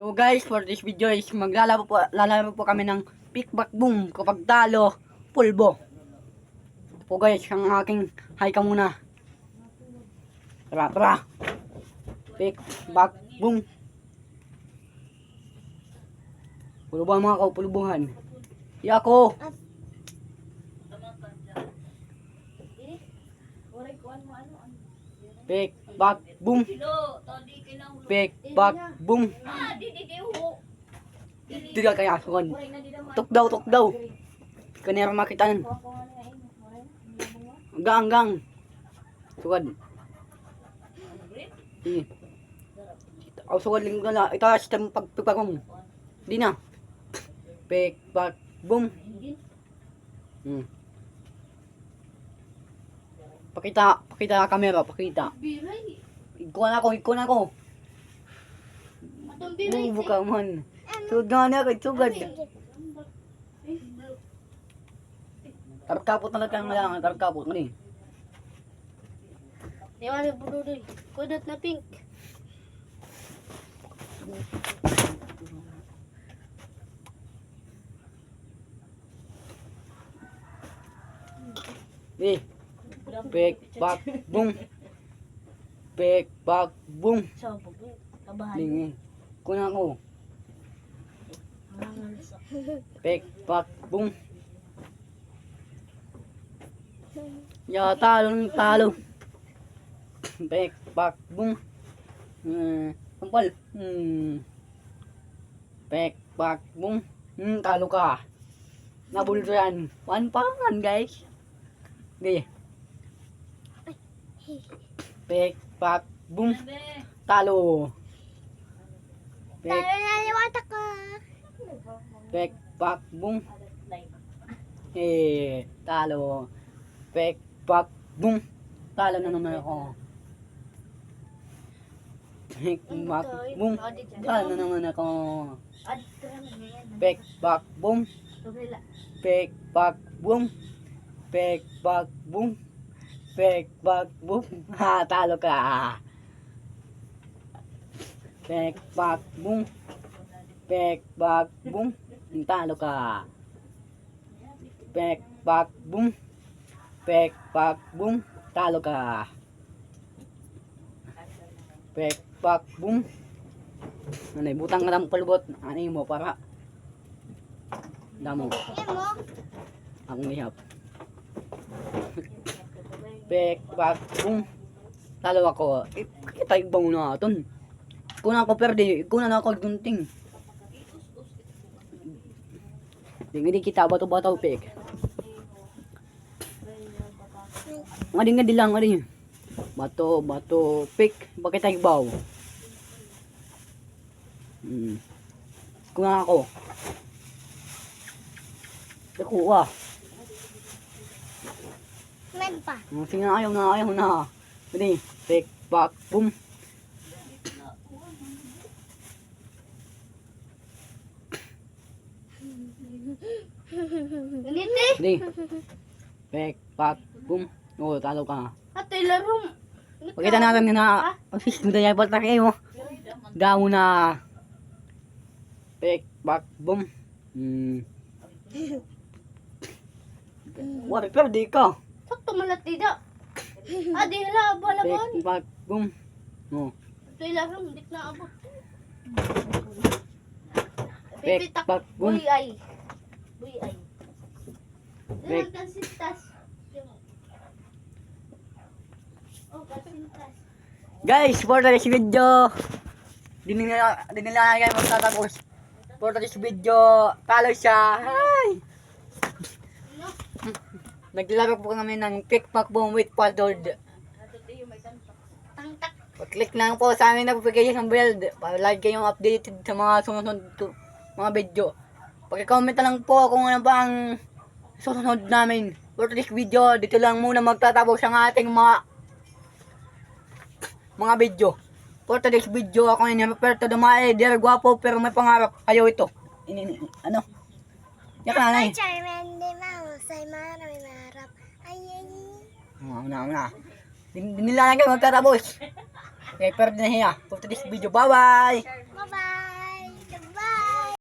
So guys, for this video is lalaro po kami ng pick back boom kapag talo, pulbo. Ito po guys, ang aking high ka muna. Tara. Pick back boom. Pulubuhan mga ko, pulubuhan. Iya ko. Pick back boom. Pick back boom. Tigal kaya sukan. Tuk daw. Kanira makitaan. Hanggang. Sukan. Ako sukan linggo na. Itaas tayong pagpagpagong. Di na. Pick back boom. Pakita kamera, pakita. Ikuha na ako. Buka man. Sugad na ako, sugad. Karkapot na lang, karkapot na Di wala bududoy. Kudot na pink. Pick back boom. Pick back boom. So, kabahan. Lingi. Kuna ko. Pick back boom. Ya talo. Pick back boom. Sampal. Pick back boom. Talo ka. Nabulto yan. Pangan guys. Okay. Pick back boom. Talo. Talo na liwata ka. Pick back boom. Talo. Pick back boom. Talo na naman ako. Pick back boom. Talo na naman ako. Pick back boom. Pick back boom. Pick back boom. Pick back boom. Ha, talo ka. Pick back boom. Pick back boom. Talo ka. Pick back boom. Pick back boom. Talo ka. Pick back boom. Ano, butang ka ng palubot. Ano mo para damo. Ang lihap. Pick back boom. Talo ako. Kita ibang muna aton. Kuna ako perde. Kuna na ako gunting. Hindi kita bato-bato pick. Nga lang. Bato pick. Bakit tayo baw? Kuna ako. Nakuha. Men pa. Sige na, ayaw na. Hindi, pick back boom. Hindi. Pick back boom. Oo, talo ka. Ate laro. Pakita natin na. Office, hindi tayo palta kayo. Damo na. Pick back boom. Wari, pero di ka. Sakto malat tidak. Adi la balaban. Pick back boom. No. Ate laro dik na abot. Pick back boom. Buy ay. Pick. Kansintas. Oh, kansintas. Guys, for today's video, di nila kayo magtatapos. For today's video, talo siya. Hi! Naglalaro po kami ng pick back boom with Paddled. Tangtak. Pag-click lang po sa aming notification bell para lagi kayong updated sa mga susunod mga video. Pag-comment na lang po kung ano ba ang susunod namin. For today's video, dito lang muna magtatapos ang ating mga video. For today's video, ako yung Roberto Dumae, dear guwapo pero may pangarap. Ayaw ito. Ano? Yak na eh. Una. Hindi nila kayo magtatapos. Okay, pero na hiya. For today's video, bye-bye! Bye-bye.